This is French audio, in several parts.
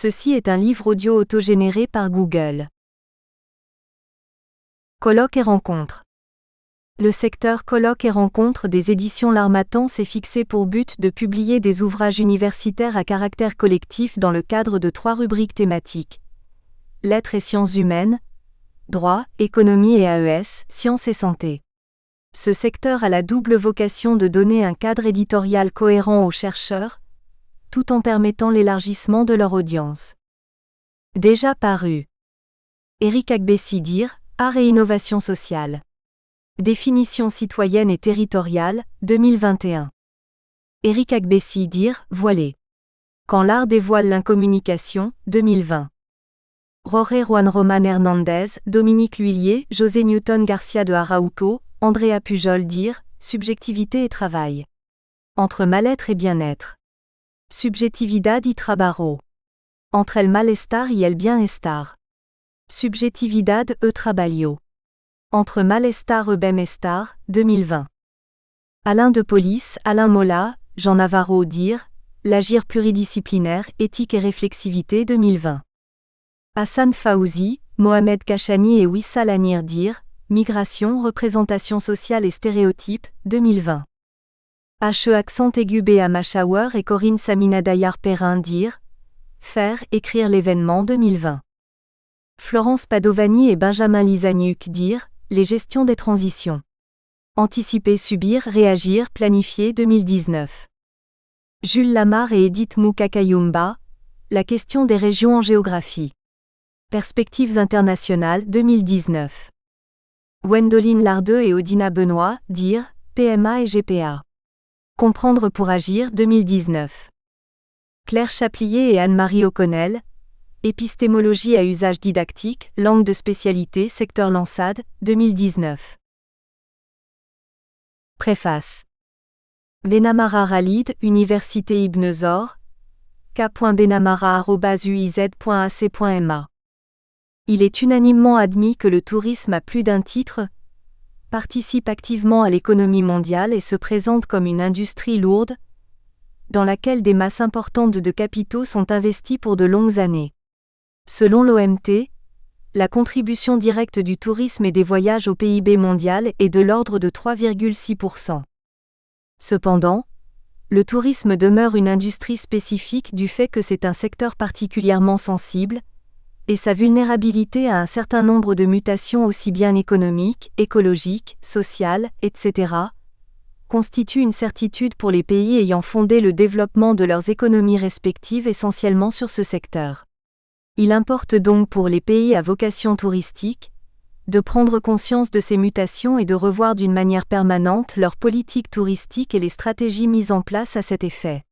Ceci est un livre audio autogénéré par Google. Colloques et rencontres. Le secteur colloques et rencontres des éditions L'Harmattan s'est fixé pour but de publier des ouvrages universitaires à caractère collectif dans le cadre de 3 rubriques thématiques. Lettres et sciences humaines, droit, économie et AES, sciences et santé. Ce secteur a la double vocation de donner un cadre éditorial cohérent aux chercheurs, tout en permettant l'élargissement de leur audience. Déjà paru. Éric Agbessidir, Art et innovation sociale. Définition citoyenne et territoriale, 2021. Éric Agbessidir, Voilé. Quand l'art dévoile l'incommunication, 2020. Jorge Juan Román Hernández, Dominique L'Huillier, José Newton Garcia de Arauco, Andrea Pujol Dir, Subjectivité et travail. Entre mal-être et bien-être. Subjetividad y trabajo. Entre el malestar y el bienestar. Subjetividad e trabalho. Entre malestar e bem-estar, 2020. Alain de Polis, Alain Mola, Jean Navarro Dir, L'agir pluridisciplinaire, éthique et réflexivité 2020. Hassan Fawzi, Mohamed Kachani et Wissal Anir Dir, Migration, représentation sociale et stéréotypes, 2020. H. accent aigu B. Machauer et Corinne Saminadayar Perrin Dir, Faire, écrire l'événement 2020. Florence Padovani et Benjamin Lizaniuk Dir, Les gestions des transitions. Anticiper, subir, réagir, planifier 2019. Jules Lamar et Edith Moukakayumba, La question des régions en géographie. Perspectives internationales 2019. Gwendoline Lardeux et Odina Benoît, Dir, PMA et GPA. Comprendre pour agir 2019. Claire Chaplier et Anne-Marie O'Connell, Épistémologie à usage didactique, langue de spécialité, secteur Lansade, 2019. Préface. Benamara Khalid, Université Ibn Zor, k.benamara@uiz.ac.ma. Il est unanimement admis que le tourisme à plus d'un titre participe activement à l'économie mondiale et se présente comme une industrie lourde, dans laquelle des masses importantes de capitaux sont investis pour de longues années. Selon l'OMT, la contribution directe du tourisme et des voyages au PIB mondial est de l'ordre de 3,6%. Cependant, le tourisme demeure une industrie spécifique du fait que c'est un secteur particulièrement sensible, et sa vulnérabilité à un certain nombre de mutations aussi bien économiques, écologiques, sociales, etc., constitue une certitude pour les pays ayant fondé le développement de leurs économies respectives essentiellement sur ce secteur. Il importe donc pour les pays à vocation touristique, de prendre conscience de ces mutations et de revoir d'une manière permanente leur politique touristique et les stratégies mises en place à cet effet.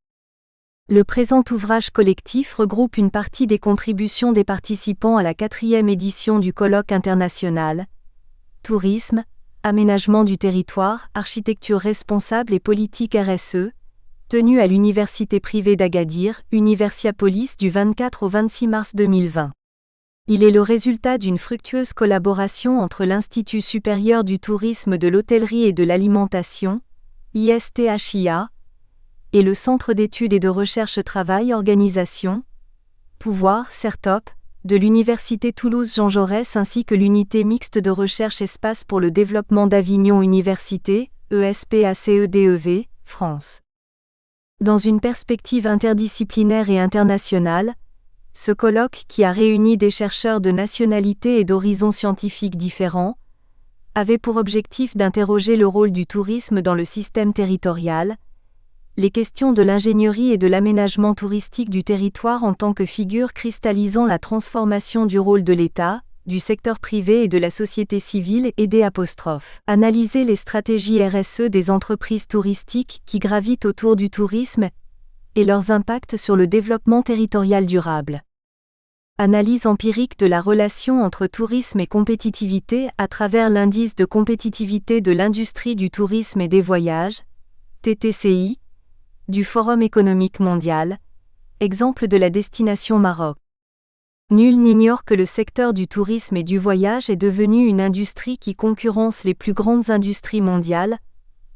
Le présent ouvrage collectif regroupe une partie des contributions des participants à la 4e édition du colloque international « Tourisme, aménagement du territoire, architecture responsable et politique RSE » tenu à l'université privée d'Agadir, Universiapolis du 24 au 26 mars 2020. Il est le résultat d'une fructueuse collaboration entre l'Institut supérieur du tourisme de l'hôtellerie et de l'alimentation, ISTHIA, et le Centre d'études et de recherche Travail Organisation, Pouvoir, CERTOP, de l'Université Toulouse Jean Jaurès ainsi que l'unité mixte de recherche Espace pour le développement d'Avignon Université, ESPACEDEV, France. Dans une perspective interdisciplinaire et internationale, ce colloque qui a réuni des chercheurs de nationalités et d'horizons scientifiques différents, avait pour objectif d'interroger le rôle du tourisme dans le système territorial, les questions de l'ingénierie et de l'aménagement touristique du territoire en tant que figure cristallisant la transformation du rôle de l'État, du secteur privé et de la société civile et des '. Analyser les stratégies RSE des entreprises touristiques qui gravitent autour du tourisme et leurs impacts sur le développement territorial durable. Analyse empirique de la relation entre tourisme et compétitivité à travers l'indice de compétitivité de l'industrie du tourisme et des voyages, TTCI, du Forum économique mondial, exemple de la destination Maroc. Nul n'ignore que le secteur du tourisme et du voyage est devenu une industrie qui concurrence les plus grandes industries mondiales,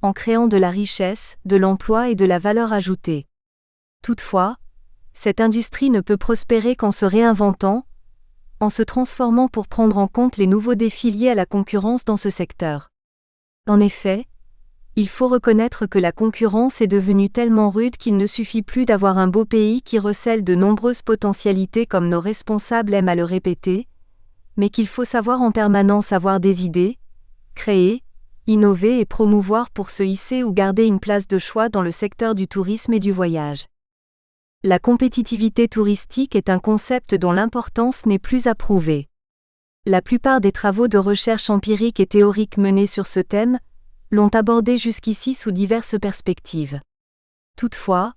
en créant de la richesse, de l'emploi et de la valeur ajoutée. Toutefois, Cette industrie ne peut prospérer qu'en se réinventant, en se transformant pour prendre en compte les nouveaux défis liés à la concurrence dans ce secteur. En effet, il faut reconnaître que la concurrence est devenue tellement rude qu'il ne suffit plus d'avoir un beau pays qui recèle de nombreuses potentialités comme nos responsables aiment à le répéter, mais qu'il faut savoir en permanence avoir des idées, créer, innover et promouvoir pour se hisser ou garder une place de choix dans le secteur du tourisme et du voyage. La compétitivité touristique est un concept dont l'importance n'est plus à prouver. La plupart des travaux de recherche empirique et théorique menés sur ce thème l'ont abordé jusqu'ici sous diverses perspectives. Toutefois,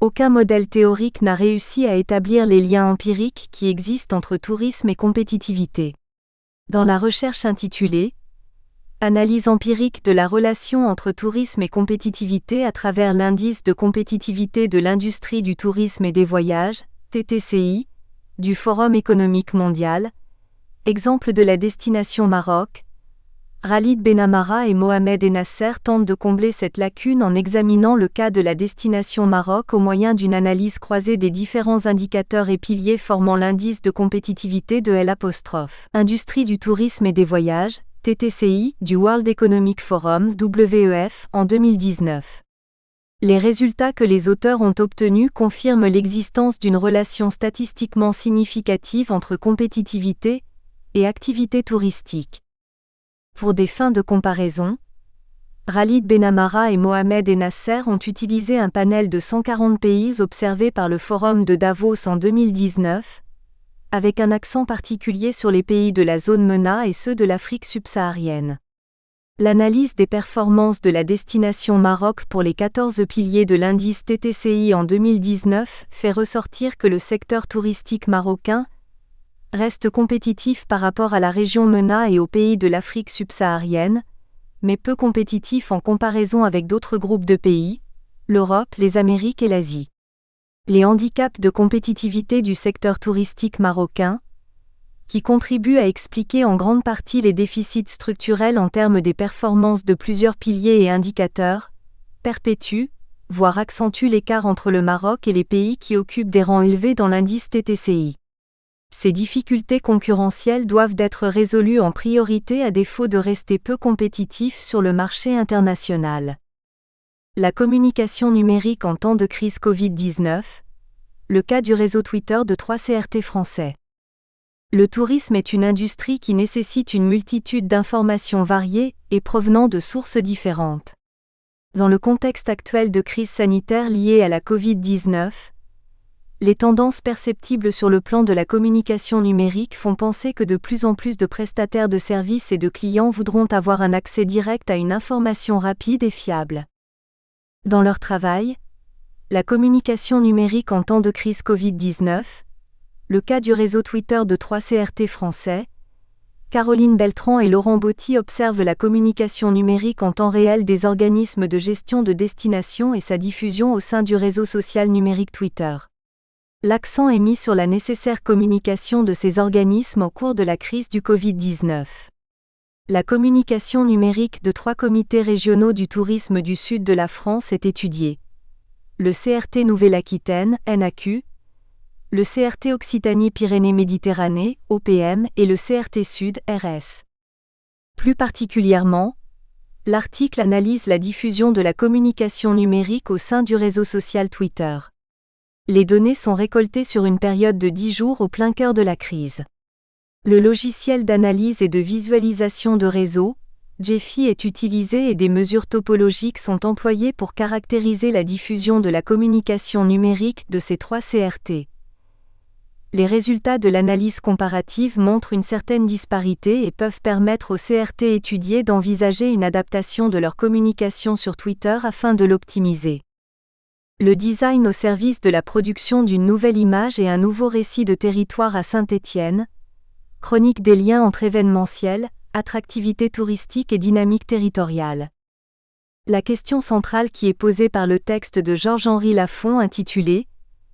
aucun modèle théorique n'a réussi à établir les liens empiriques qui existent entre tourisme et compétitivité. Dans la recherche intitulée « Analyse empirique de la relation entre tourisme et compétitivité à travers l'indice de compétitivité de l'industrie du tourisme et des voyages, TTCI, du Forum économique mondial », exemple de la destination Maroc, Khalid Benamara et Mohamed Ennasser tentent de combler cette lacune en examinant le cas de la destination Maroc au moyen d'une analyse croisée des différents indicateurs et piliers formant l'indice de compétitivité de L', industrie du tourisme et des voyages, TTCI, du World Economic Forum, WEF, en 2019. Les résultats que les auteurs ont obtenus confirment l'existence d'une relation statistiquement significative entre compétitivité et activité touristique. Pour des fins de comparaison, Khalid Benamara et Mohamed Ennasser ont utilisé un panel de 140 pays observés par le Forum de Davos en 2019, avec un accent particulier sur les pays de la zone MENA et ceux de l'Afrique subsaharienne. L'analyse des performances de la destination Maroc pour les 14 piliers de l'indice TTCI en 2019 fait ressortir que le secteur touristique marocain reste compétitif par rapport à la région MENA et aux pays de l'Afrique subsaharienne, mais peu compétitif en comparaison avec d'autres groupes de pays, l'Europe, les Amériques et l'Asie. Les handicaps de compétitivité du secteur touristique marocain, qui contribuent à expliquer en grande partie les déficits structurels en termes des performances de plusieurs piliers et indicateurs, perpétuent, voire accentuent l'écart entre le Maroc et les pays qui occupent des rangs élevés dans l'indice TTCI. Ces difficultés concurrentielles doivent être résolues en priorité à défaut de rester peu compétitifs sur le marché international. La communication numérique en temps de crise Covid-19, le cas du réseau Twitter de 3 CRT français. Le tourisme est une industrie qui nécessite une multitude d'informations variées et provenant de sources différentes. Dans le contexte actuel de crise sanitaire liée à la Covid-19, les tendances perceptibles sur le plan de la communication numérique font penser que de plus en plus de prestataires de services et de clients voudront avoir un accès direct à une information rapide et fiable. Dans leur travail, la communication numérique en temps de crise Covid-19, le cas du réseau Twitter de 3 CRT français, Caroline Beltran et Laurent Botti observent la communication numérique en temps réel des organismes de gestion de destination et sa diffusion au sein du réseau social numérique Twitter. L'accent est mis sur la nécessaire communication de ces organismes au cours de la crise du Covid-19. La communication numérique de 3 comités régionaux du tourisme du sud de la France est étudiée. Le CRT Nouvelle-Aquitaine, NAQ, le CRT Occitanie-Pyrénées-Méditerranée, OPM, et le CRT Sud, RS. Plus particulièrement, l'article analyse la diffusion de la communication numérique au sein du réseau social Twitter. Les données sont récoltées sur une période de 10 jours au plein cœur de la crise. Le logiciel d'analyse et de visualisation de réseau, Gephi, est utilisé et des mesures topologiques sont employées pour caractériser la diffusion de la communication numérique de ces 3 CRT. Les résultats de l'analyse comparative montrent une certaine disparité et peuvent permettre aux CRT étudiés d'envisager une adaptation de leur communication sur Twitter afin de l'optimiser. Le design au service de la production d'une nouvelle image et un nouveau récit de territoire à Saint-Étienne, chronique des liens entre événementiel, attractivité touristique et dynamique territoriale. La question centrale qui est posée par le texte de Georges-Henri Lafont intitulé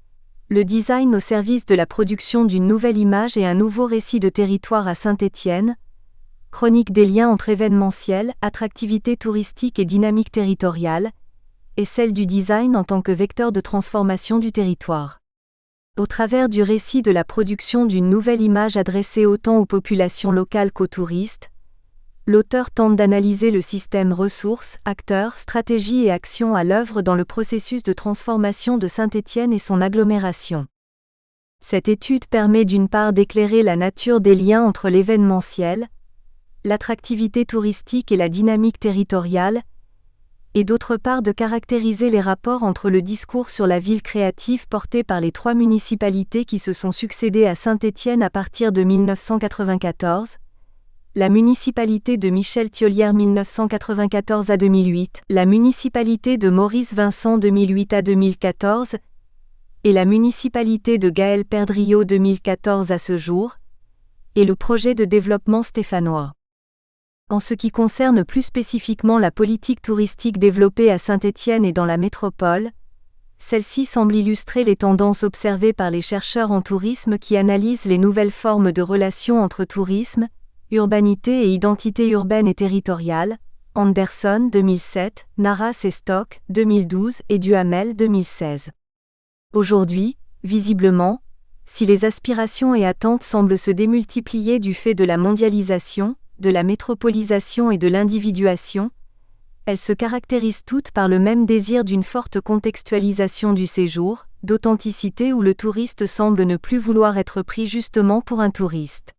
« Le design au service de la production d'une nouvelle image et un nouveau récit de territoire à Saint-Étienne, chronique des liens entre événementiel, attractivité touristique et dynamique territoriale » est celle du design en tant que vecteur de transformation du territoire. Au travers du récit de la production d'une nouvelle image adressée autant aux populations locales qu'aux touristes, l'auteur tente d'analyser le système ressources, acteurs, stratégies et actions à l'œuvre dans le processus de transformation de Saint-Étienne et son agglomération. Cette étude permet d'une part d'éclairer la nature des liens entre l'événementiel, l'attractivité touristique et la dynamique territoriale, et d'autre part de caractériser les rapports entre le discours sur la ville créative porté par les 3 municipalités qui se sont succédées à Saint-Étienne à partir de 1994, la municipalité de Michel Thiollière 1994 à 2008, la municipalité de Maurice Vincent 2008 à 2014, et la municipalité de Gaël Perdriau 2014 à ce jour, et le projet de développement stéphanois. En ce qui concerne plus spécifiquement la politique touristique développée à Saint-Étienne et dans la métropole, celle-ci semble illustrer les tendances observées par les chercheurs en tourisme qui analysent les nouvelles formes de relations entre tourisme, urbanité et identité urbaine et territoriale, Anderson 2007, Naras et Stock 2012 et Duhamel 2016. Aujourd'hui, visiblement, si les aspirations et attentes semblent se démultiplier du fait de la mondialisation, de la métropolisation et de l'individuation, elles se caractérisent toutes par le même désir d'une forte contextualisation du séjour, d'authenticité où le touriste semble ne plus vouloir être pris justement pour un touriste.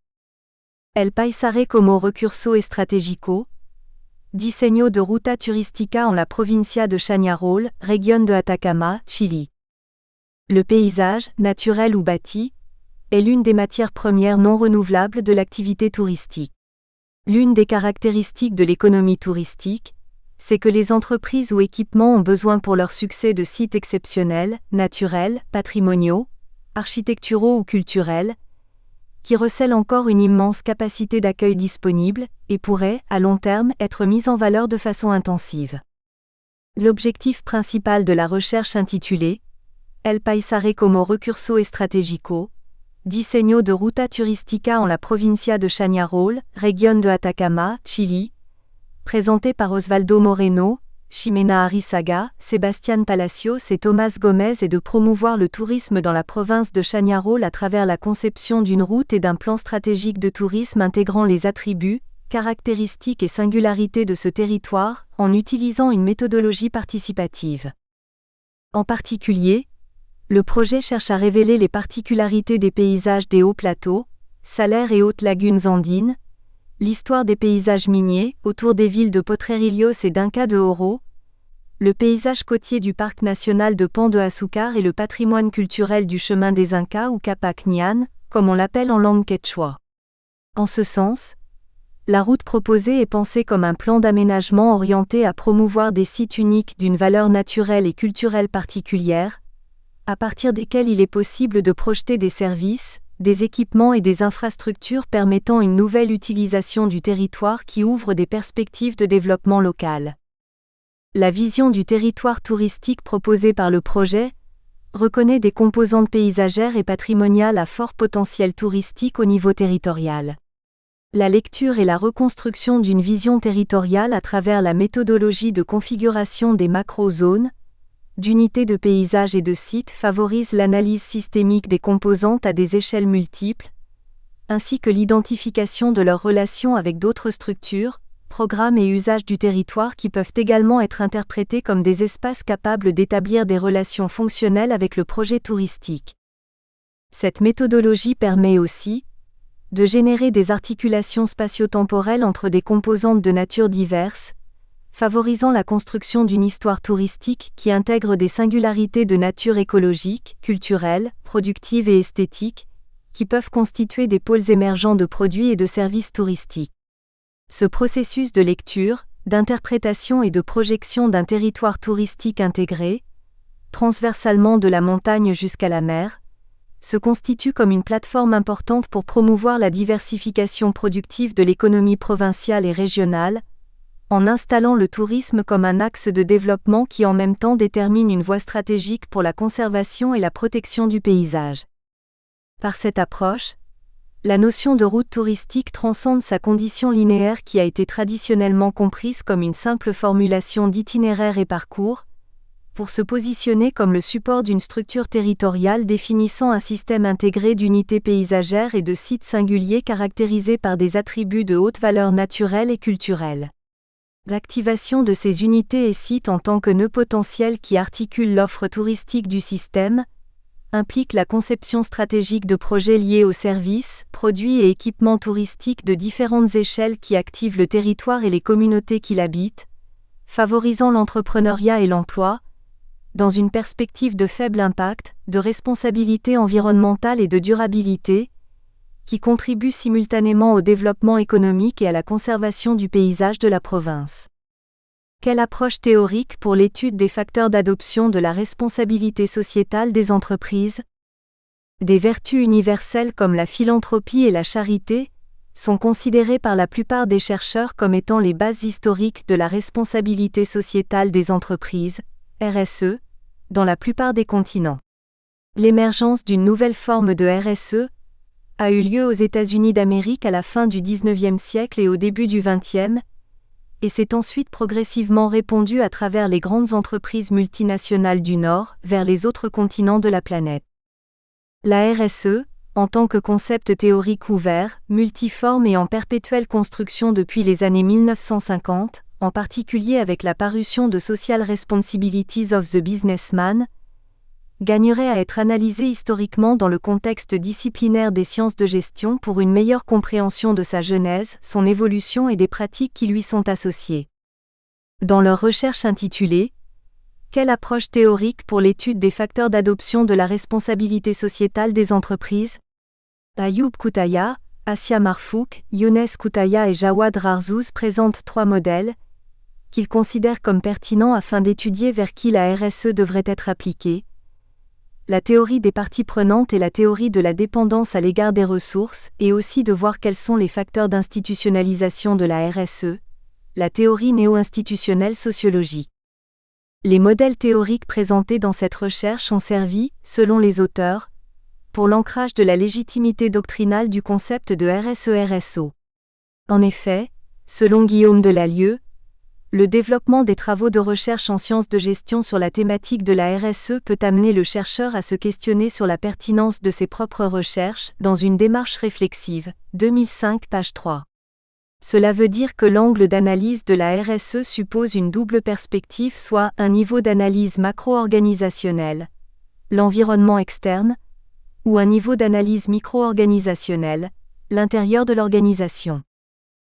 El paisare como recurso estratégico, diseño de ruta turística en la provincia de Chañarol, région de Atacama, Chili. Le paysage, naturel ou bâti, est l'une des matières premières non renouvelables de l'activité touristique. L'une des caractéristiques de l'économie touristique, c'est que les entreprises ou équipements ont besoin pour leur succès de sites exceptionnels, naturels, patrimoniaux, architecturaux ou culturels, qui recèlent encore une immense capacité d'accueil disponible, et pourraient, à long terme, être mis en valeur de façon intensive. L'objectif principal de la recherche intitulée « El paisare como recurso estratégico » Diseño de ruta turística en la provincia de Chañarol, région de Atacama, Chili, présenté par Osvaldo Moreno, Ximena Arizaga, Sébastien Palacios et Tomás Gómez est de promouvoir le tourisme dans la province de Chañarol à travers la conception d'une route et d'un plan stratégique de tourisme intégrant les attributs, caractéristiques et singularités de ce territoire, en utilisant une méthodologie participative. En particulier, le projet cherche à révéler les particularités des paysages des hauts plateaux, Salaires et hautes lagunes andines, l'histoire des paysages miniers autour des villes de Potrerillos et d'Inca de Oro, le paysage côtier du parc national de Pan de Açúcar et le patrimoine culturel du chemin des Incas ou Capac Ñan, comme on l'appelle en langue quechua. En ce sens, la route proposée est pensée comme un plan d'aménagement orienté à promouvoir des sites uniques d'une valeur naturelle et culturelle particulière, à partir desquels il est possible de projeter des services, des équipements et des infrastructures permettant une nouvelle utilisation du territoire qui ouvre des perspectives de développement local. La vision du territoire touristique proposée par le projet reconnaît des composantes paysagères et patrimoniales à fort potentiel touristique au niveau territorial. La lecture et la reconstruction d'une vision territoriale à travers la méthodologie de configuration des macro-zones, d'unités de paysage et de sites favorise l'analyse systémique des composantes à des échelles multiples, ainsi que l'identification de leurs relations avec d'autres structures, programmes et usages du territoire qui peuvent également être interprétés comme des espaces capables d'établir des relations fonctionnelles avec le projet touristique. Cette méthodologie permet aussi de générer des articulations spatio-temporelles entre des composantes de nature diverses, favorisant la construction d'une histoire touristique qui intègre des singularités de nature écologique, culturelle, productive et esthétique, qui peuvent constituer des pôles émergents de produits et de services touristiques. Ce processus de lecture, d'interprétation et de projection d'un territoire touristique intégré, transversalement de la montagne jusqu'à la mer, se constitue comme une plateforme importante pour promouvoir la diversification productive de l'économie provinciale et régionale, en installant le tourisme comme un axe de développement qui en même temps détermine une voie stratégique pour la conservation et la protection du paysage. Par cette approche, la notion de route touristique transcende sa condition linéaire qui a été traditionnellement comprise comme une simple formulation d'itinéraire et parcours, pour se positionner comme le support d'une structure territoriale définissant un système intégré d'unités paysagères et de sites singuliers caractérisés par des attributs de haute valeur naturelle et culturelle. L'activation de ces unités et sites en tant que nœuds potentiels qui articulent l'offre touristique du système implique la conception stratégique de projets liés aux services, produits et équipements touristiques de différentes échelles qui activent le territoire et les communautés qui l'habitent, favorisant l'entrepreneuriat et l'emploi, dans une perspective de faible impact, de responsabilité environnementale et de durabilité, qui contribuent simultanément au développement économique et à la conservation du paysage de la province. Quelle approche théorique pour l'étude des facteurs d'adoption de la responsabilité sociétale des entreprises ? Des vertus universelles comme la philanthropie et la charité sont considérées par la plupart des chercheurs comme étant les bases historiques de la responsabilité sociétale des entreprises, RSE, dans la plupart des continents. L'émergence d'une nouvelle forme de RSE a eu lieu aux États-Unis d'Amérique à la fin du XIXe siècle et au début du XXe, et s'est ensuite progressivement répandue à travers les grandes entreprises multinationales du Nord vers les autres continents de la planète. La RSE, en tant que concept théorique ouvert, multiforme et en perpétuelle construction depuis les années 1950, en particulier avec la parution de Social Responsibilities of the Businessman, gagnerait à être analysée historiquement dans le contexte disciplinaire des sciences de gestion pour une meilleure compréhension de sa genèse, son évolution et des pratiques qui lui sont associées. Dans leur recherche intitulée « Quelle approche théorique pour l'étude des facteurs d'adoption de la responsabilité sociétale des entreprises ?» Ayoub Koutaya, Assia Marfouk, Younes Koutaya et Jawad Rarzouz présentent 3 modèles qu'ils considèrent comme pertinents afin d'étudier vers qui la RSE devrait être appliquée. La théorie des parties prenantes et la théorie de la dépendance à l'égard des ressources, et aussi de voir quels sont les facteurs d'institutionnalisation de la RSE, la théorie néo-institutionnelle sociologique. Les modèles théoriques présentés dans cette recherche ont servi, selon les auteurs, pour l'ancrage de la légitimité doctrinale du concept de RSE-RSO. En effet, selon Guillaume Delalieu, le développement des travaux de recherche en sciences de gestion sur la thématique de la RSE peut amener le chercheur à se questionner sur la pertinence de ses propres recherches dans une démarche réflexive. 2005, page 3. Cela veut dire que l'angle d'analyse de la RSE suppose une double perspective, soit un niveau d'analyse macro-organisationnel, l'environnement externe, ou un niveau d'analyse micro-organisationnel, l'intérieur de l'organisation.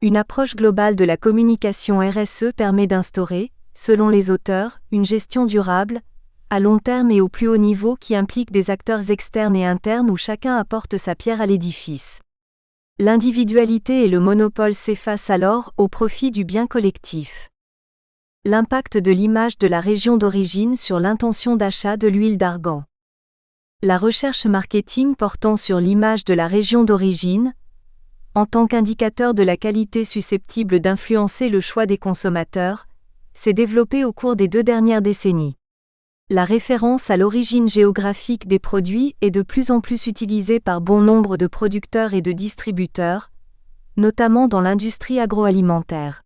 Une approche globale de la communication RSE permet d'instaurer, selon les auteurs, une gestion durable, à long terme et au plus haut niveau qui implique des acteurs externes et internes où chacun apporte sa pierre à l'édifice. L'individualité et le monopole s'effacent alors au profit du bien collectif. L'impact de l'image de la région d'origine sur l'intention d'achat de l'huile d'argan. La recherche marketing portant sur l'image de la région d'origine, en tant qu'indicateur de la qualité susceptible d'influencer le choix des consommateurs, s'est développée au cours des 2 dernières décennies. La référence à l'origine géographique des produits est de plus en plus utilisée par bon nombre de producteurs et de distributeurs, notamment dans l'industrie agroalimentaire.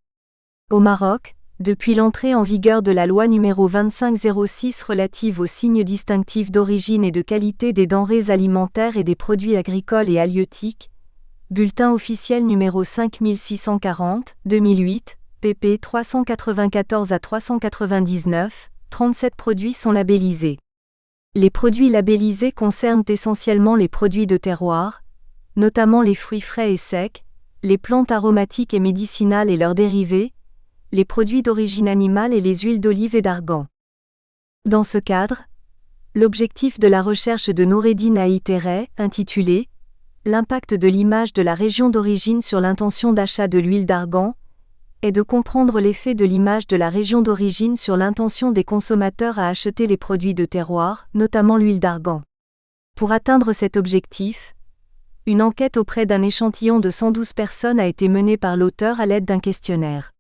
Au Maroc, depuis l'entrée en vigueur de la loi n° 2506 relative aux signes distinctifs d'origine et de qualité des denrées alimentaires et des produits agricoles et halieutiques, Bulletin officiel numéro 5640, 2008, pp. 394 à 399, 37 produits sont labellisés. Les produits labellisés concernent essentiellement les produits de terroir, notamment les fruits frais et secs, les plantes aromatiques et médicinales et leurs dérivés, les produits d'origine animale et les huiles d'olive et d'argan. Dans ce cadre, l'objectif de la recherche de Noureddine Haïtéré, intitulé « L'impact de l'image de la région d'origine sur l'intention d'achat de l'huile d'argan » est de comprendre l'effet de l'image de la région d'origine sur l'intention des consommateurs à acheter les produits de terroir, notamment l'huile d'argan. Pour atteindre cet objectif, une enquête auprès d'un échantillon de 112 personnes a été menée par l'auteur à l'aide d'un questionnaire.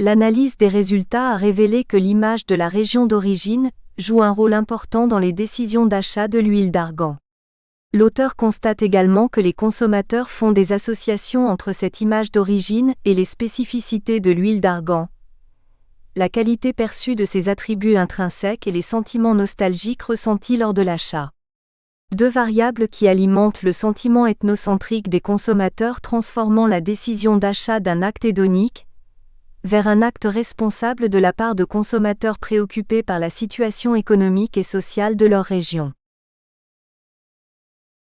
L'analyse des résultats a révélé que l'image de la région d'origine joue un rôle important dans les décisions d'achat de l'huile d'argan. L'auteur constate également que les consommateurs font des associations entre cette image d'origine et les spécificités de l'huile d'argan. la qualité perçue de ses attributs intrinsèques et les sentiments nostalgiques ressentis lors de l'achat. Deux variables qui alimentent le sentiment ethnocentrique des consommateurs, transformant la décision d'achat d'un acte hédonique vers un acte responsable de la part de consommateurs préoccupés par la situation économique et sociale de leur région.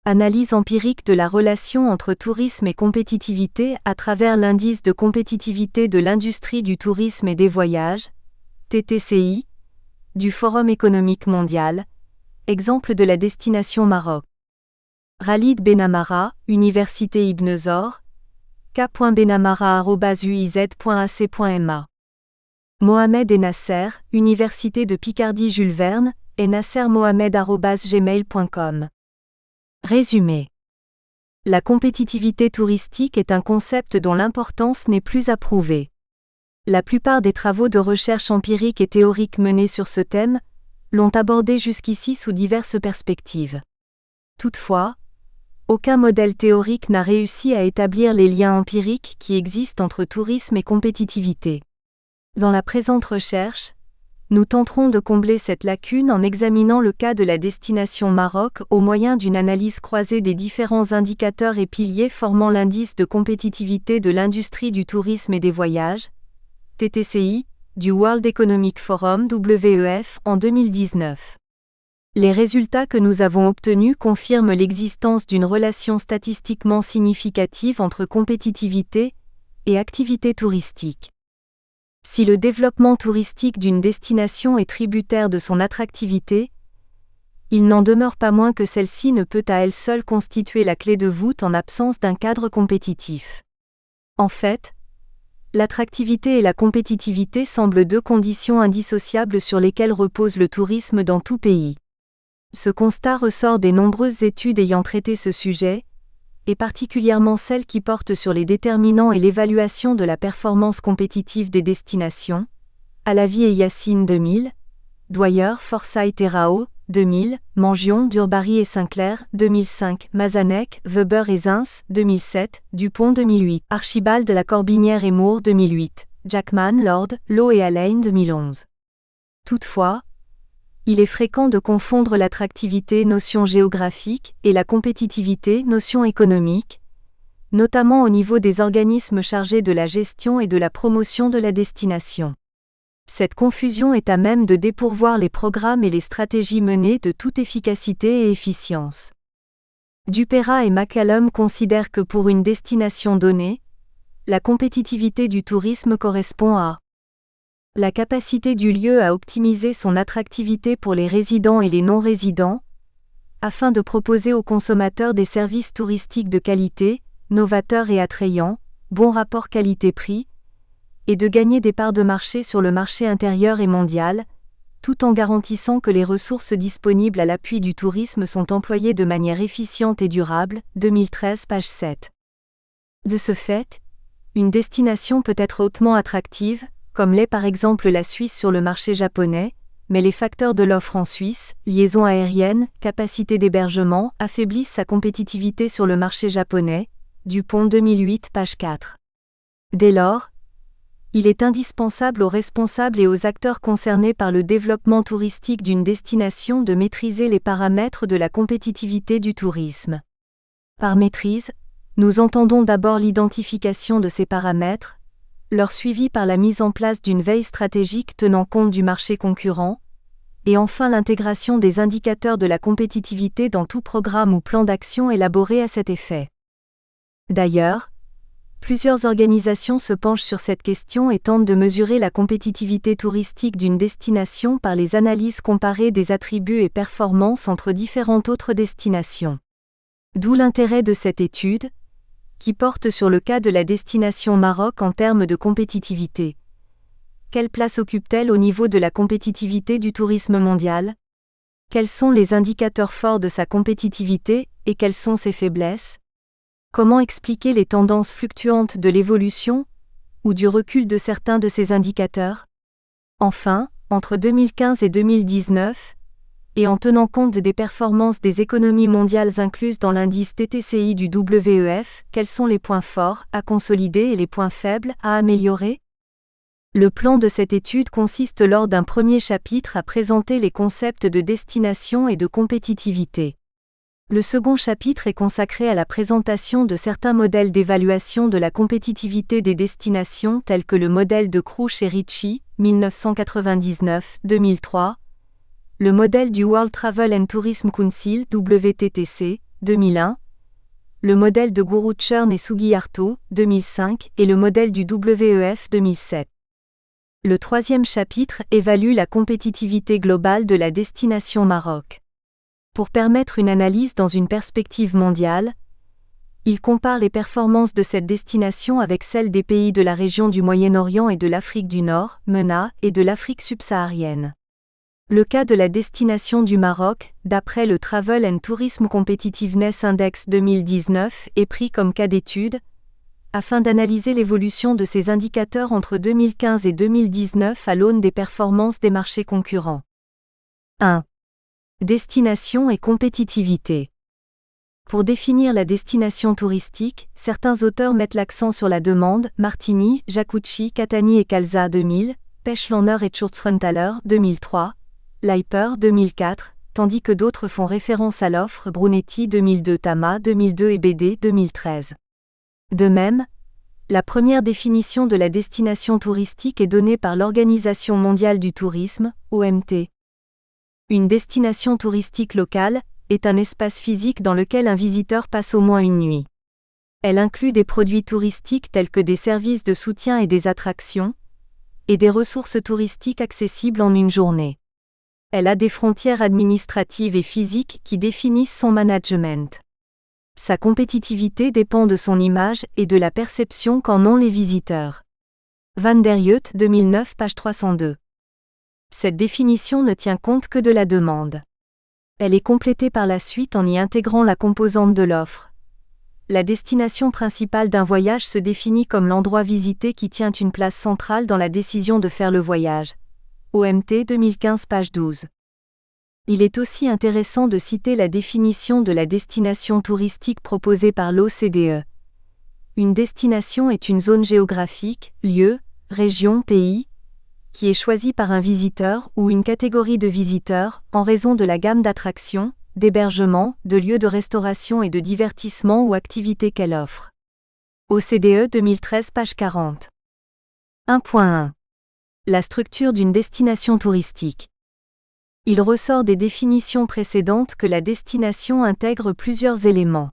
Analyse empirique de la relation entre tourisme et compétitivité à travers l'indice de compétitivité de l'industrie du tourisme et des voyages, TTCI, du Forum économique mondial, exemple de la destination Maroc. Khalid Benamara, Université Ibn Zor, k.benamara@uiz.ac.ma. Mohamed Nasser, Université de Picardie Jules Verne, et nassermohamed@gmail.com. Résumé. La compétitivité touristique est un concept dont l'importance n'est plus à prouver. La plupart des travaux de recherche empirique et théorique menés sur ce thème l'ont abordé jusqu'ici sous diverses perspectives. Toutefois, aucun modèle théorique n'a réussi à établir les liens empiriques qui existent entre tourisme et compétitivité. Dans la présente recherche, nous tenterons de combler cette lacune en examinant le cas de la destination Maroc au moyen d'une analyse croisée des différents indicateurs et piliers formant l'indice de compétitivité de l'industrie du tourisme et des voyages, TTCI, du World Economic Forum WEF en 2019. Les résultats que nous avons obtenus confirment l'existence d'une relation statistiquement significative entre compétitivité et activité touristique. Si le développement touristique d'une destination est tributaire de son attractivité, il n'en demeure pas moins que celle-ci ne peut à elle seule constituer la clé de voûte en absence d'un cadre compétitif. En fait, l'attractivité et la compétitivité semblent deux conditions indissociables sur lesquelles repose le tourisme dans tout pays. Ce constat ressort des nombreuses études ayant traité ce sujet, et particulièrement celles qui portent sur les déterminants et l'évaluation de la performance compétitive des destinations, Alavi et Yassine 2000, Dwyer, Forsyth et Rao, 2000, Mangion, Durbary et Sinclair, 2005, Mazanek, Weber et Zins, 2007, Dupont 2008, Archibald de la Corbinière et Moore 2008, Jackman, Lord, Lowe et Allain 2011. Toutefois, il est fréquent de confondre l'attractivité, notion géographique, et la compétitivité, notion économique, notamment au niveau des organismes chargés de la gestion et de la promotion de la destination. Cette confusion est à même de dépourvoir les programmes et les stratégies menées de toute efficacité et efficience. Dupera et McCallum considèrent que pour une destination donnée, la compétitivité du tourisme correspond à la capacité du lieu à optimiser son attractivité pour les résidents et les non-résidents, afin de proposer aux consommateurs des services touristiques de qualité, novateurs et attrayants, bon rapport qualité-prix, et de gagner des parts de marché sur le marché intérieur et mondial, tout en garantissant que les ressources disponibles à l'appui du tourisme sont employées de manière efficiente et durable, 2013 page 7. De ce fait, une destination peut être hautement attractive, comme l'est par exemple la Suisse sur le marché japonais, mais les facteurs de l'offre en Suisse, liaison aérienne, capacité d'hébergement, affaiblissent sa compétitivité sur le marché japonais, Dupont 2008 page 4. Dès lors, il est indispensable aux responsables et aux acteurs concernés par le développement touristique d'une destination de maîtriser les paramètres de la compétitivité du tourisme. Par maîtrise, nous entendons d'abord l'identification de ces paramètres, leur suivi par la mise en place d'une veille stratégique tenant compte du marché concurrent, et enfin l'intégration des indicateurs de la compétitivité dans tout programme ou plan d'action élaboré à cet effet. D'ailleurs, plusieurs organisations se penchent sur cette question et tentent de mesurer la compétitivité touristique d'une destination par les analyses comparées des attributs et performances entre différentes autres destinations. D'où l'intérêt de cette étude, qui porte sur le cas de la destination Maroc en termes de compétitivité. Quelle place occupe-t-elle au niveau de la compétitivité du tourisme mondial ? Quels sont les indicateurs forts de sa compétitivité et quelles sont ses faiblesses ? Comment expliquer les tendances fluctuantes de l'évolution ou du recul de certains de ces indicateurs ? Enfin, entre 2015 et 2019, et en tenant compte des performances des économies mondiales incluses dans l'indice TTCI du WEF, quels sont les points forts à consolider et les points faibles à améliorer ? Le plan de cette étude consiste lors d'un premier chapitre à présenter les concepts de destination et de compétitivité. Le second chapitre est consacré à la présentation de certains modèles d'évaluation de la compétitivité des destinations tels que le modèle de Crouch et Ritchie, 1999-2003, le modèle du World Travel and Tourism Council, WTTC, 2001, le modèle de Guruchern et Sugiharto, 2005 et le modèle du WEF 2007. Le troisième chapitre évalue la compétitivité globale de la destination Maroc. Pour permettre une analyse dans une perspective mondiale, il compare les performances de cette destination avec celles des pays de la région du Moyen-Orient et de l'Afrique du Nord, MENA, et de l'Afrique subsaharienne. Le cas de la destination du Maroc, d'après le Travel and Tourism Competitiveness Index 2019, est pris comme cas d'étude, afin d'analyser l'évolution de ces indicateurs entre 2015 et 2019 à l'aune des performances des marchés concurrents. 1. Destination et compétitivité. Pour définir la destination touristique, certains auteurs mettent l'accent sur la demande, Martini, Jacoucci, Catani et Calza 2000, Pechlaner et Schurzrenthaler 2003, Leiper 2004, tandis que d'autres font référence à l'offre, Brunetti 2002, Tama 2002 et BD 2013. De même, la première définition de la destination touristique est donnée par l'Organisation mondiale du tourisme, OMT. Une destination touristique locale est un espace physique dans lequel un visiteur passe au moins une nuit. Elle inclut des produits touristiques tels que des services de soutien et des attractions, et des ressources touristiques accessibles en une journée. Elle a des frontières administratives et physiques qui définissent son management. Sa compétitivité dépend de son image et de la perception qu'en ont les visiteurs. Van der Yut, 2009, page 302. Cette définition ne tient compte que de la demande. Elle est complétée par la suite en y intégrant la composante de l'offre. La destination principale d'un voyage se définit comme l'endroit visité qui tient une place centrale dans la décision de faire le voyage. OMT 2015, page 12. Il est aussi intéressant de citer la définition de la destination touristique proposée par l'OCDE. Une destination est une zone géographique, lieu, région, pays, qui est choisie par un visiteur ou une catégorie de visiteurs en raison de la gamme d'attractions, d'hébergements, de lieux de restauration et de divertissement ou activités qu'elle offre. OCDE 2013, page 40. 1.1. La structure d'une destination touristique. Il ressort des définitions précédentes que la destination intègre plusieurs éléments.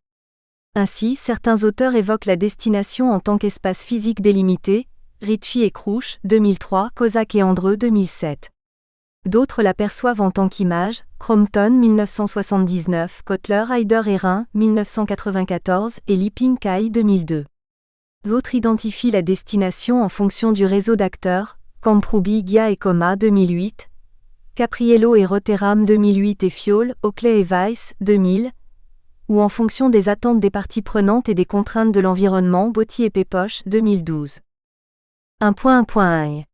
Ainsi, certains auteurs évoquent la destination en tant qu'espace physique délimité, Ritchie et Crouch, 2003, Kozak et Andreu, 2007. D'autres l'aperçoivent en tant qu'image, Crompton, 1979, Kotler, Heider et Rhin, 1994 et Lipping Kai, 2002. D'autres identifient la destination en fonction du réseau d'acteurs, Camprubi, Gia et Coma, 2008, Capriello et Rotterdam 2008 et Fiol, Oakley et Weiss, 2000, ou en fonction des attentes des parties prenantes et des contraintes de l'environnement, Botti et Pépoche, 2012. 1.1.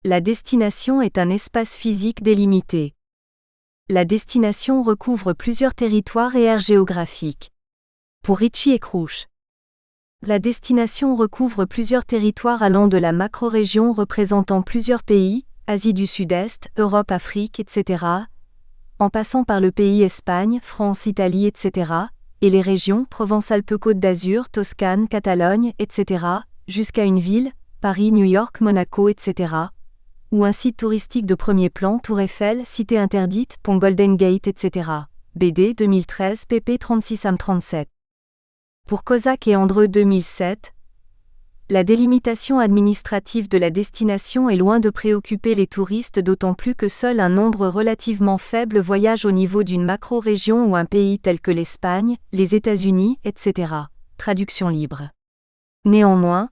La destination est un espace physique délimité. La destination recouvre plusieurs territoires et aires géographiques. Pour Ritchie et Crouch, la destination recouvre plusieurs territoires allant de la macro-région représentant plusieurs pays, Asie du Sud-Est, Europe, Afrique, etc., en passant par le pays Espagne, France, Italie, etc., et les régions Provence-Alpes-Côte d'Azur, Toscane, Catalogne, etc., jusqu'à une ville, Paris, New York, Monaco, etc., ou un site touristique de premier plan, Tour Eiffel, Cité interdite, Pont Golden Gate, etc. BD 2013, pp 36 am 37. Pour Kozak et Andreu 2007, la délimitation administrative de la destination est loin de préoccuper les touristes, d'autant plus que seul un nombre relativement faible voyage au niveau d'une macro-région ou un pays tel que l'Espagne, les États-Unis, etc. Traduction libre. Néanmoins,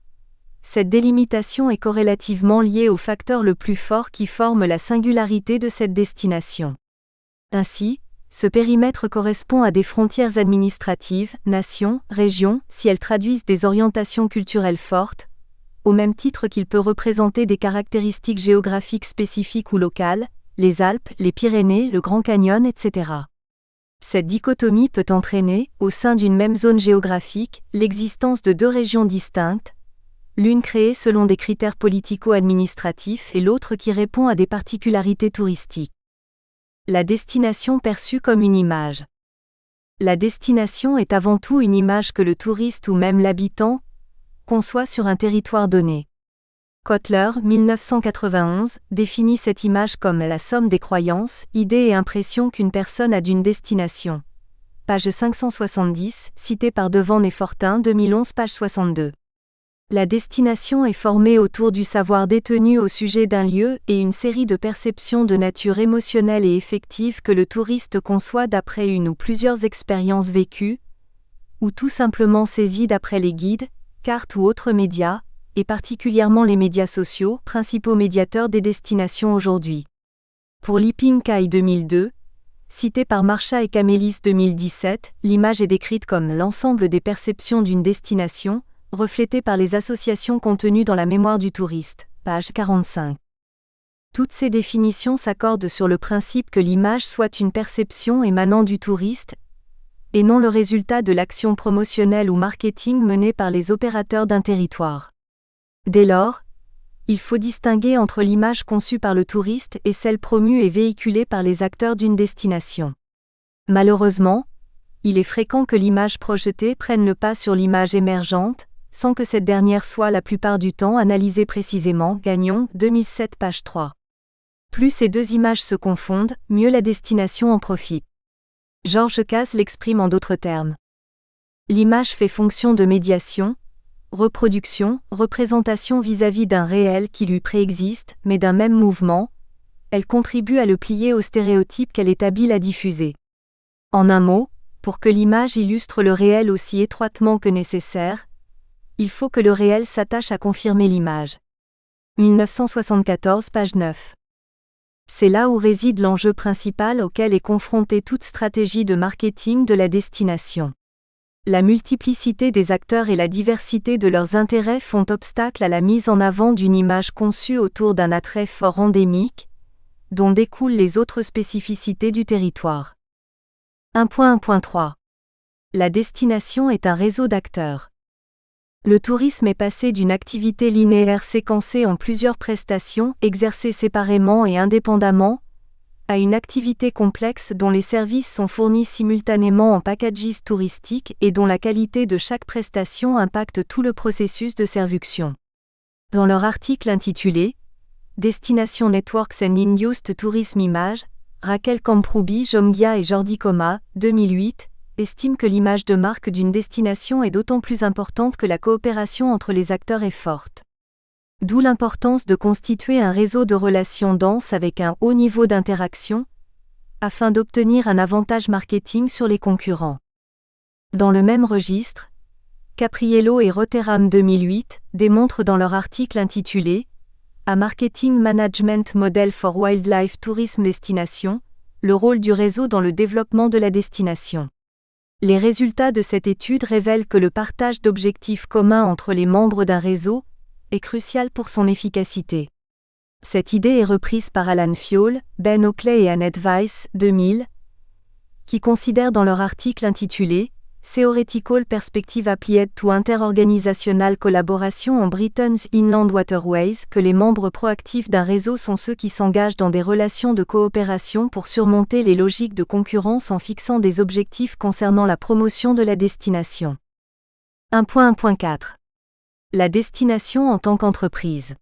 cette délimitation est corrélativement liée au facteur le plus fort qui forme la singularité de cette destination. Ainsi, ce périmètre correspond à des frontières administratives, nations, régions, si elles traduisent des orientations culturelles fortes, au même titre qu'il peut représenter des caractéristiques géographiques spécifiques ou locales, les Alpes, les Pyrénées, le Grand Canyon, etc. Cette dichotomie peut entraîner, au sein d'une même zone géographique, l'existence de deux régions distinctes, l'une créée selon des critères politico-administratifs et l'autre qui répond à des particularités touristiques. La destination perçue comme une image. La destination est avant tout une image que le touriste ou même l'habitant conçoit sur un territoire donné. Kotler, 1991, définit cette image comme la somme des croyances, idées et impressions qu'une personne a d'une destination. Page 570, cité par Devant et Fortin, 2011, page 62. La destination est formée autour du savoir détenu au sujet d'un lieu et une série de perceptions de nature émotionnelle et effective que le touriste conçoit d'après une ou plusieurs expériences vécues, ou tout simplement saisies d'après les guides, cartes ou autres médias, et particulièrement les médias sociaux, principaux médiateurs des destinations aujourd'hui. Pour Li Ping Kai 2002, cité par Marcha et Camélis 2017, l'image est décrite comme l'ensemble des perceptions d'une destination, reflétée par les associations contenues dans la mémoire du touriste, page 45. Toutes ces définitions s'accordent sur le principe que l'image soit une perception émanant du touriste, et non le résultat de l'action promotionnelle ou marketing menée par les opérateurs d'un territoire. Dès lors, il faut distinguer entre l'image conçue par le touriste et celle promue et véhiculée par les acteurs d'une destination. Malheureusement, il est fréquent que l'image projetée prenne le pas sur l'image émergente, sans que cette dernière soit la plupart du temps analysée précisément. Gagnon, 2007, page 3. Plus ces deux images se confondent, mieux la destination en profite. Georges Casse l'exprime en d'autres termes. L'image fait fonction de médiation, reproduction, représentation vis-à-vis d'un réel qui lui préexiste, mais d'un même mouvement, elle contribue à le plier aux stéréotypes qu'elle est habile à diffuser. En un mot, pour que l'image illustre le réel aussi étroitement que nécessaire, il faut que le réel s'attache à confirmer l'image. 1974, page 9. C'est là où réside l'enjeu principal auquel est confrontée toute stratégie de marketing de la destination. La multiplicité des acteurs et la diversité de leurs intérêts font obstacle à la mise en avant d'une image conçue autour d'un attrait fort endémique, dont découlent les autres spécificités du territoire. 1.1.3. La destination est un réseau d'acteurs. Le tourisme est passé d'une activité linéaire séquencée en plusieurs prestations, exercées séparément et indépendamment, à une activité complexe dont les services sont fournis simultanément en packages touristiques et dont la qualité de chaque prestation impacte tout le processus de servuction. Dans leur article intitulé « Destination Networks and Induced Tourism Image », Raquel Camprubi, Jomgia et Jordi Coma, 2008, estiment que l'image de marque d'une destination est d'autant plus importante que la coopération entre les acteurs est forte. D'où l'importance de constituer un réseau de relations denses avec un haut niveau d'interaction, afin d'obtenir un avantage marketing sur les concurrents. Dans le même registre, Capriello et Rotterdam 2008 démontrent dans leur article intitulé « A Marketing Management Model for Wildlife Tourism Destination », le rôle du réseau dans le développement de la destination. Les résultats de cette étude révèlent que le partage d'objectifs communs entre les membres d'un réseau est crucial pour son efficacité. Cette idée est reprise par Alan Fioll, Ben Oakley et Annette Weiss, 2000, qui considèrent dans leur article intitulé « Theoretical Perspective Applied to Interorganizational Collaboration on Britain's Inland Waterways » que les membres proactifs d'un réseau sont ceux qui s'engagent dans des relations de coopération pour surmonter les logiques de concurrence en fixant des objectifs concernant la promotion de la destination. 1.1.4. La destination en tant qu'entreprise.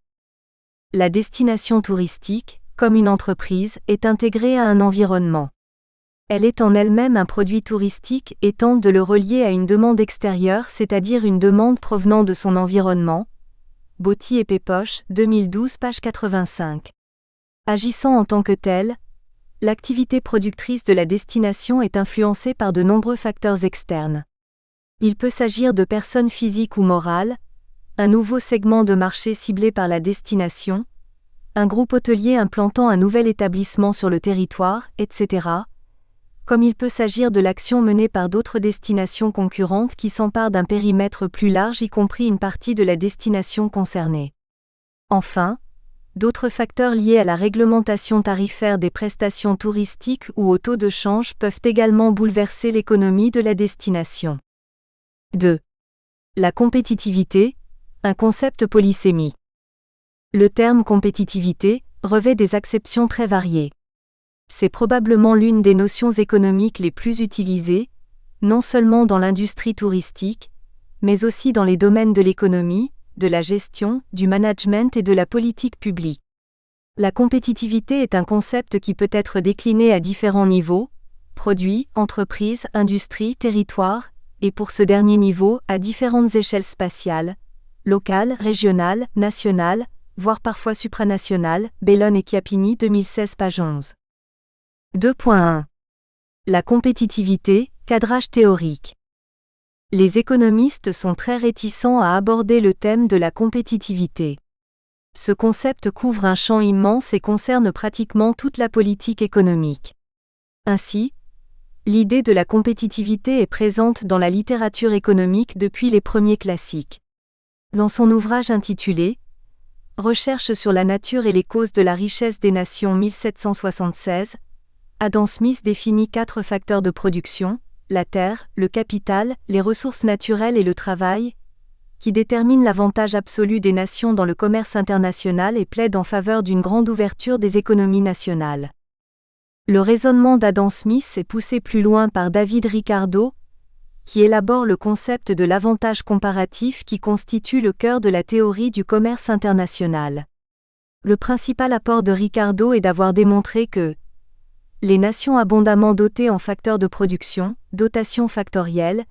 La destination touristique, comme une entreprise, est intégrée à un environnement. Elle est en elle-même un produit touristique et tente de le relier à une demande extérieure, c'est-à-dire une demande provenant de son environnement. Botti et Pépoche, 2012, page 85. Agissant en tant que telle, l'activité productrice de la destination est influencée par de nombreux facteurs externes. Il peut s'agir de personnes physiques ou morales, un nouveau segment de marché ciblé par la destination, un groupe hôtelier implantant un nouvel établissement sur le territoire, etc., comme il peut s'agir de l'action menée par d'autres destinations concurrentes qui s'emparent d'un périmètre plus large y compris une partie de la destination concernée. Enfin, d'autres facteurs liés à la réglementation tarifaire des prestations touristiques ou au taux de change peuvent également bouleverser l'économie de la destination. 2. La compétitivité, Un concept polysémique. Le terme compétitivité revêt des acceptions très variées. C'est probablement l'une des notions économiques les plus utilisées, non seulement dans l'industrie touristique, mais aussi dans les domaines de l'économie, de la gestion, du management et de la politique publique. La compétitivité est un concept qui peut être décliné à différents niveaux, produits, entreprises, industrie, territoire, et pour ce dernier niveau, à différentes échelles spatiales, locales, régionales, nationales, voire parfois supranationales. Bellone et Chiappini 2016 page 11. 2.1. La compétitivité, cadrage théorique. Les économistes sont très réticents à aborder le thème de la compétitivité. Ce concept couvre un champ immense et concerne pratiquement toute la politique économique. Ainsi, l'idée de la compétitivité est présente dans la littérature économique depuis les premiers classiques. Dans son ouvrage intitulé « Recherche sur la nature et les causes de la richesse des nations 1776 », Adam Smith définit 4 facteurs de production, la terre, le capital, les ressources naturelles et le travail, qui déterminent l'avantage absolu des nations dans le commerce international et plaident en faveur d'une grande ouverture des économies nationales. Le raisonnement d'Adam Smith est poussé plus loin par David Ricardo, qui élabore le concept de l'avantage comparatif qui constitue le cœur de la théorie du commerce international. Le principal apport de Ricardo est d'avoir démontré que les nations abondamment dotées en facteurs de production, dotation factorielle,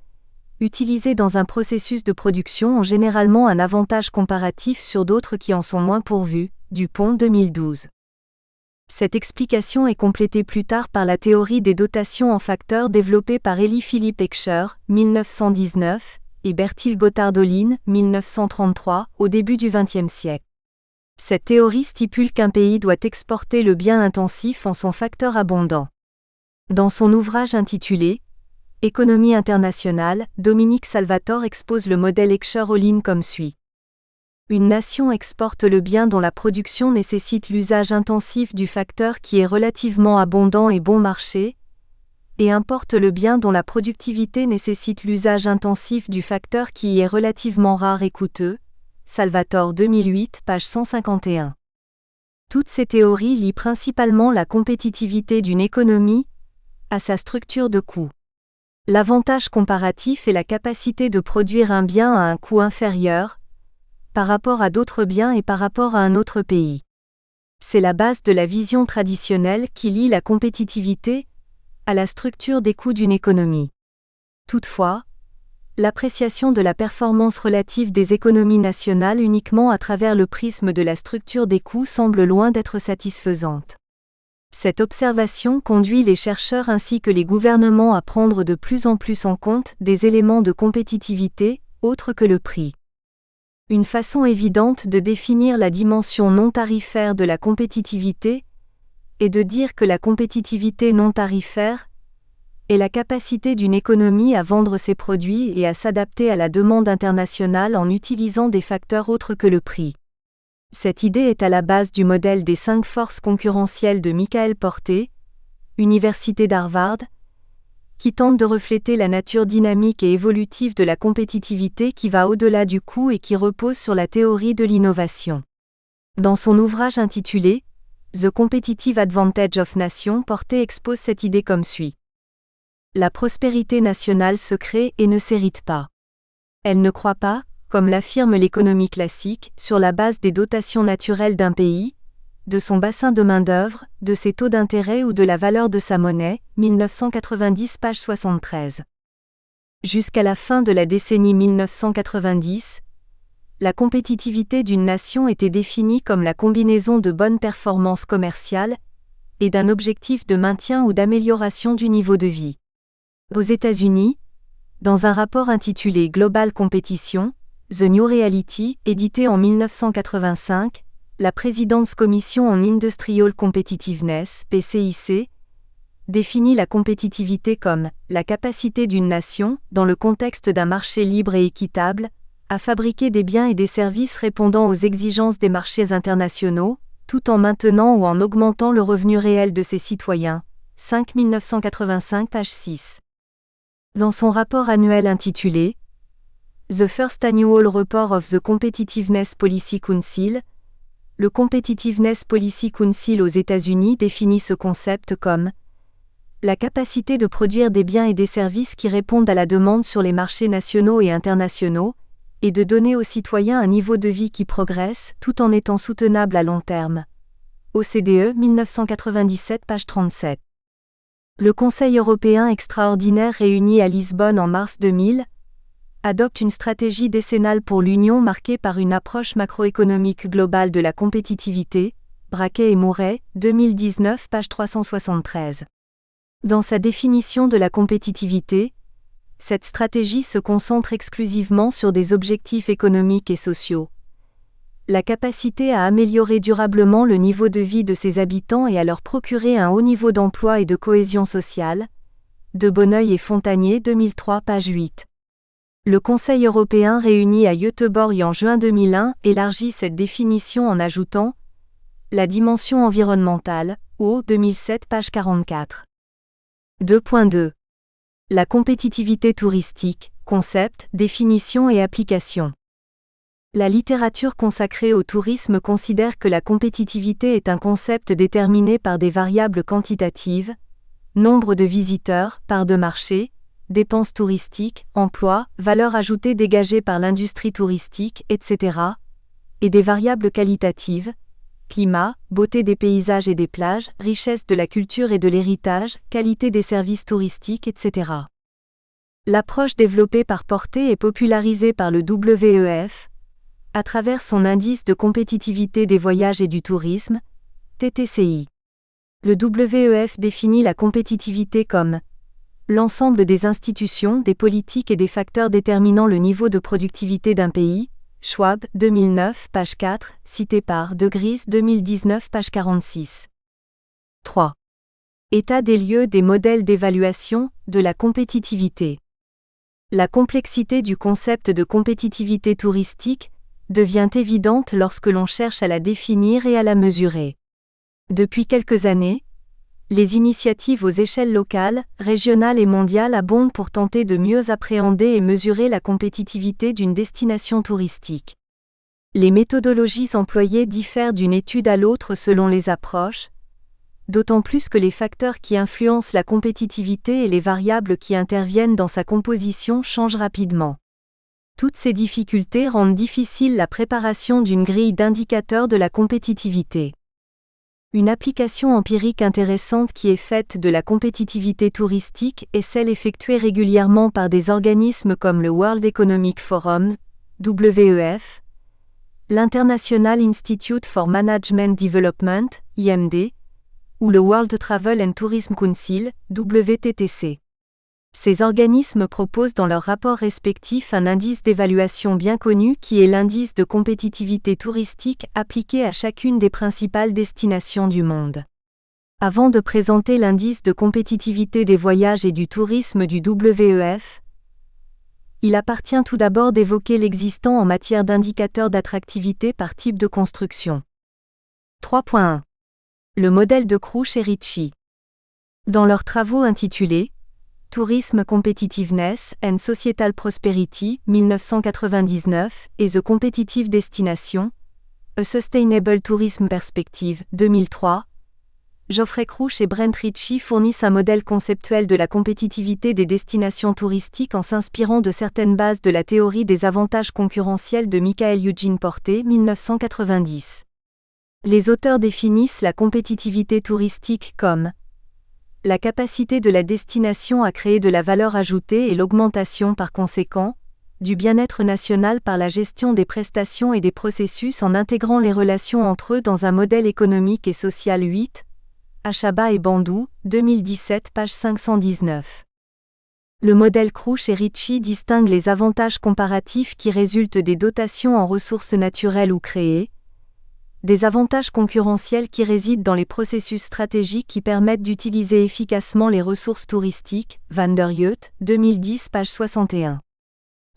utilisées dans un processus de production ont généralement un avantage comparatif sur d'autres qui en sont moins pourvues. Dupont 2012. Cette explication est complétée plus tard par la théorie des dotations en facteurs développée par Élie Philippe Heckscher, 1919, et Bertil Gotthard-Ohlin, 1933, au début du XXe siècle. Cette théorie stipule qu'un pays doit exporter le bien intensif en son facteur abondant. Dans son ouvrage intitulé « Économie internationale », Dominique Salvatore expose le modèle Heckscher-Ohlin comme suit. Une nation exporte le bien dont la production nécessite l'usage intensif du facteur qui est relativement abondant et bon marché, et importe le bien dont la productivité nécessite l'usage intensif du facteur qui y est relativement rare et coûteux. Salvatore 2008, page 151. Toutes ces théories lient principalement la compétitivité d'une économie à sa structure de coût. L'avantage comparatif est la capacité de produire un bien à un coût inférieur par rapport à d'autres biens et par rapport à un autre pays. C'est la base de la vision traditionnelle qui lie la compétitivité à la structure des coûts d'une économie. Toutefois, l'appréciation de la performance relative des économies nationales uniquement à travers le prisme de la structure des coûts semble loin d'être satisfaisante. Cette observation conduit les chercheurs ainsi que les gouvernements à prendre de plus en plus en compte des éléments de compétitivité, autres que le prix. Une façon évidente de définir la dimension non tarifaire de la compétitivité est de dire que la compétitivité non tarifaire est la capacité d'une économie à vendre ses produits et à s'adapter à la demande internationale en utilisant des facteurs autres que le prix. Cette idée est à la base du modèle des 5 forces concurrentielles de Michael Porté, Université d'Harvard, qui tente de refléter la nature dynamique et évolutive de la compétitivité qui va au-delà du coût et qui repose sur la théorie de l'innovation. Dans son ouvrage intitulé « The Competitive Advantage of Nations », Porté expose cette idée comme suit. La prospérité nationale se crée et ne s'hérite pas. Elle ne croît pas, comme l'affirme l'économie classique, sur la base des dotations naturelles d'un pays, de son bassin de main-d'œuvre, de ses taux d'intérêt ou de la valeur de sa monnaie, 1990 page 73. Jusqu'à la fin de la décennie 1990, la compétitivité d'une nation était définie comme la combinaison de bonnes performances commerciales et d'un objectif de maintien ou d'amélioration du niveau de vie. Aux États-Unis, dans un rapport intitulé Global Competition, The New Reality, édité en 1985, la President's Commission on Industrial Competitiveness, PCIC, définit la compétitivité comme « la capacité d'une nation, dans le contexte d'un marché libre et équitable, à fabriquer des biens et des services répondant aux exigences des marchés internationaux, tout en maintenant ou en augmentant le revenu réel de ses citoyens. 5 1985 page 6. Dans son rapport annuel intitulé The First Annual Report of the Competitiveness Policy Council. Le Competitiveness Policy Council aux États-Unis définit ce concept comme la capacité de produire des biens et des services qui répondent à la demande sur les marchés nationaux et internationaux, et de donner aux citoyens un niveau de vie qui progresse tout en étant soutenable à long terme. OCDE 1997 page 37. Le Conseil européen extraordinaire réuni à Lisbonne en mars 2000 adopte une stratégie décennale pour l'Union marquée par une approche macroéconomique globale de la compétitivité, Braquet et Mouret, 2019 page 373. Dans sa définition de la compétitivité, cette stratégie se concentre exclusivement sur des objectifs économiques et sociaux. La capacité à améliorer durablement le niveau de vie de ses habitants et à leur procurer un haut niveau d'emploi et de cohésion sociale. De Bonneuil et Fontanier 2003 page 8. Le Conseil européen réuni à Göteborg en juin 2001 élargit cette définition en ajoutant la dimension environnementale, au 2007 page 44. 2.2. La compétitivité touristique, concept, définition et application. La littérature consacrée au tourisme considère que la compétitivité est un concept déterminé par des variables quantitatives, nombre de visiteurs, part de marché, dépenses touristiques, emploi, valeur ajoutée dégagée par l'industrie touristique, etc., et des variables qualitatives, climat, beauté des paysages et des plages, richesse de la culture et de l'héritage, qualité des services touristiques, etc. L'approche développée par Porter et popularisée par le WEF, à travers son indice de compétitivité des voyages et du tourisme, TTCI. Le WEF définit la compétitivité comme l'ensemble des institutions, des politiques et des facteurs déterminant le niveau de productivité d'un pays. Schwab, 2009, page 4, cité par De Gries, 2019, page 46. 3. État des lieux des modèles d'évaluation de la compétitivité. La complexité du concept de compétitivité touristique devient évidente lorsque l'on cherche à la définir et à la mesurer. Depuis quelques années, les initiatives aux échelles locales, régionales et mondiales abondent pour tenter de mieux appréhender et mesurer la compétitivité d'une destination touristique. Les méthodologies employées diffèrent d'une étude à l'autre selon les approches, d'autant plus que les facteurs qui influencent la compétitivité et les variables qui interviennent dans sa composition changent rapidement. Toutes ces difficultés rendent difficile la préparation d'une grille d'indicateurs de la compétitivité. Une application empirique intéressante qui est faite de la compétitivité touristique est celle effectuée régulièrement par des organismes comme le World Economic Forum, WEF, l'International Institute for Management Development, IMD, ou le World Travel and Tourism Council, WTTC. Ces organismes proposent dans leurs rapports respectifs un indice d'évaluation bien connu qui est l'indice de compétitivité touristique appliqué à chacune des principales destinations du monde. Avant de présenter l'indice de compétitivité des voyages et du tourisme du WEF, il appartient tout d'abord d'évoquer l'existant en matière d'indicateurs d'attractivité par type de construction. 3.1. Le modèle de Crouch et Ritchie. Dans leurs travaux intitulés Tourism Competitiveness and Societal Prosperity, 1999, et The Competitive Destination, A Sustainable Tourism Perspective, 2003, Geoffrey Crouch et Brent Ritchie fournissent un modèle conceptuel de la compétitivité des destinations touristiques en s'inspirant de certaines bases de la théorie des avantages concurrentiels de Michael Eugene Porter, 1990. Les auteurs définissent la compétitivité touristique comme la capacité de la destination à créer de la valeur ajoutée et l'augmentation par conséquent du bien-être national par la gestion des prestations et des processus en intégrant les relations entre eux dans un modèle économique et social. 8. Achaba et Bandou, 2017, page 519. Le modèle Crouch et Ritchie distingue les avantages comparatifs qui résultent des dotations en ressources naturelles ou créées, des avantages concurrentiels qui résident dans les processus stratégiques qui permettent d'utiliser efficacement les ressources touristiques. Van der Yeut, 2010, page 61.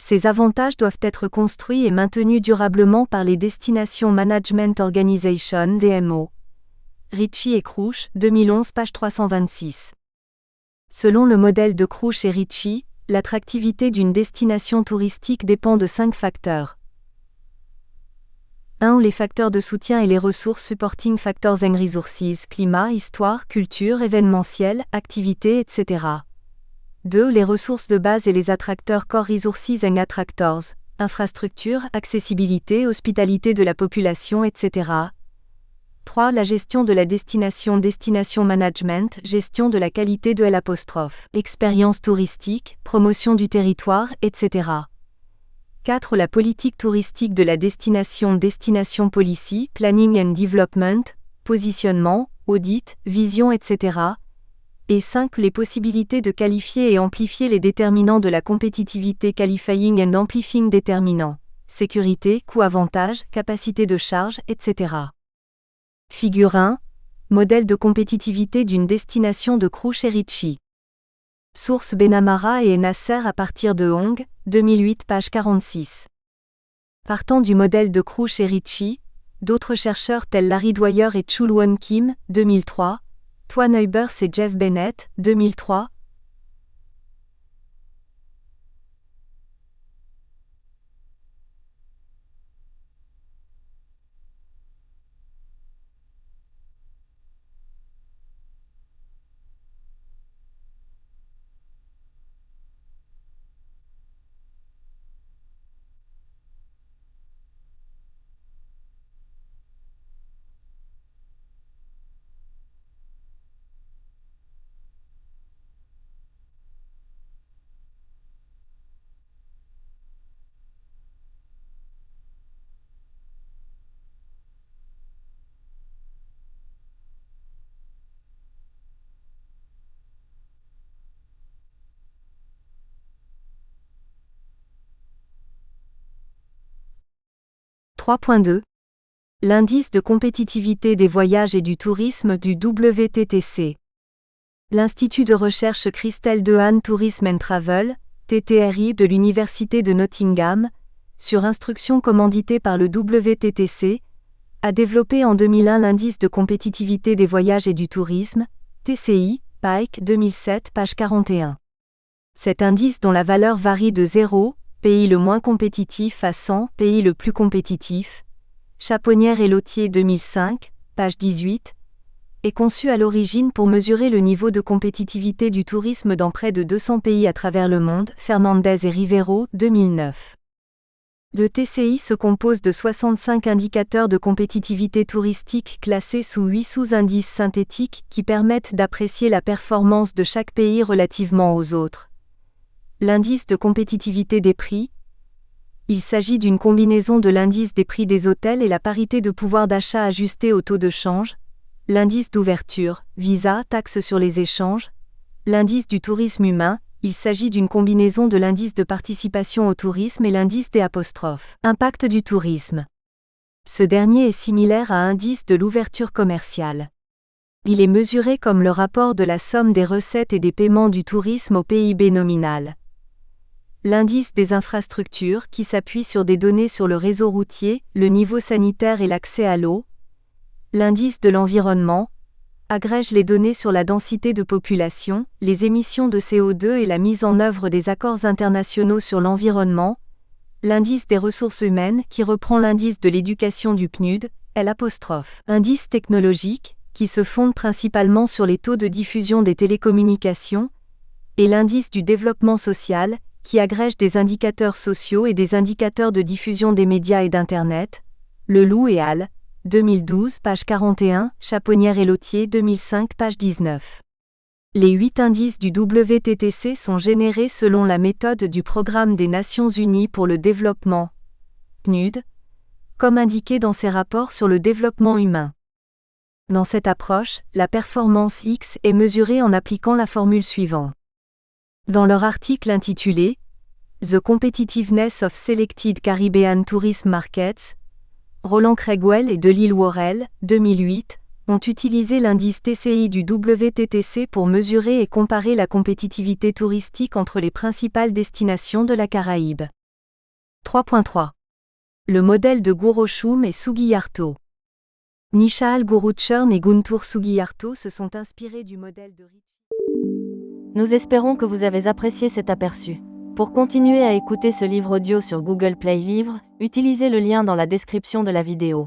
Ces avantages doivent être construits et maintenus durablement par les Destination Management Organization (DMO). Ritchie et Crouch, 2011, page 326. Selon le modèle de Crouch et Ritchie, L'attractivité d'une destination touristique dépend de 5 facteurs. 1. Les facteurs de soutien et les ressources supporting factors and resources, climat, histoire, culture, événementiel, activités, etc. 2. Les ressources de base et les attracteurs core resources and attractors, infrastructure, accessibilité, hospitalité de la population, etc. 3. La gestion de la destination management, gestion de la qualité de L', expérience touristique, promotion du territoire, etc. 4. La politique touristique de la destination policy, planning and development, positionnement, audit, vision, etc. Et 5. Les possibilités de qualifier et amplifier les déterminants de la compétitivité, qualifying and amplifying déterminants, sécurité, coût-avantage, capacité de charge, etc. Figure 1. Modèle de compétitivité d'une destination de Crouch et Ritchie. Source Benamara et Nasser à partir de Hong, 2008 page 46. Partant du modèle de Crouch et Ritchie, d'autres chercheurs tels Larry Dwyer et Chul-Won Kim, 2003, Twan Eubers et Jeff Bennett, 2003, .2 L'indice de compétitivité des voyages et du tourisme du WTTC. L'Institut de recherche Christelle Dehaene Tourism and Travel, TTRI de l'Université de Nottingham, sur instruction commanditée par le WTTC, a développé en 2001 l'indice de compétitivité des voyages et du tourisme, TCI, Pike 2007 page 41. Cet indice dont la valeur varie de 0, pays le moins compétitif à 100, pays le plus compétitif, Chaponnière et Lautier 2005, page 18, est conçu à l'origine pour mesurer le niveau de compétitivité du tourisme dans près de 200 pays à travers le monde, Fernandez et Rivero 2009. Le TCI se compose de 65 indicateurs de compétitivité touristique classés sous 8 sous-indices synthétiques qui permettent d'apprécier la performance de chaque pays relativement aux autres. L'indice de compétitivité des prix. Il s'agit d'une combinaison de l'indice des prix des hôtels et la parité de pouvoir d'achat ajustée au taux de change, l'indice d'ouverture, visa, taxe sur les échanges, l'indice du tourisme humain. Il s'agit d'une combinaison de l'indice de participation au tourisme et l'indice des apostrophes. Impact du tourisme. Ce dernier est similaire à l'indice de l'ouverture commerciale. Il est mesuré comme le rapport de la somme des recettes et des paiements du tourisme au PIB nominal. L'indice des infrastructures qui s'appuie sur des données sur le réseau routier, le niveau sanitaire et l'accès à l'eau. L'indice de l'environnement agrège les données sur la densité de population, les émissions de CO2 et la mise en œuvre des accords internationaux sur l'environnement. L'indice des ressources humaines qui reprend l'indice de l'éducation du PNUD, L'. Indice technologique qui se fonde principalement sur les taux de diffusion des télécommunications. Et l'indice du développement social qui agrège des indicateurs sociaux et des indicateurs de diffusion des médias et d'Internet, Leloup et al. 2012 page 41, Chaponnière et Lautier 2005 page 19. Les 8 indices du WTTC sont générés selon la méthode du Programme des Nations Unies pour le développement, PNUD, comme indiqué dans ses rapports sur le développement humain. Dans cette approche, la performance X est mesurée en appliquant la formule suivante. Dans leur article intitulé « The Competitiveness of Selected Caribbean Tourism Markets », Roland Craigwell et Delille Worrell, 2008, ont utilisé l'indice TCI du WTTC pour mesurer et comparer la compétitivité touristique entre les principales destinations de la Caraïbe. 3.3. Le modèle de Gourochoum et Sugiarto. Nishaal Gurutchern et Guntur Sugiarto se sont inspirés du modèle de Ritchie. Nous espérons que vous avez apprécié cet aperçu. Pour continuer à écouter ce livre audio sur Google Play Livres, utilisez le lien dans la description de la vidéo.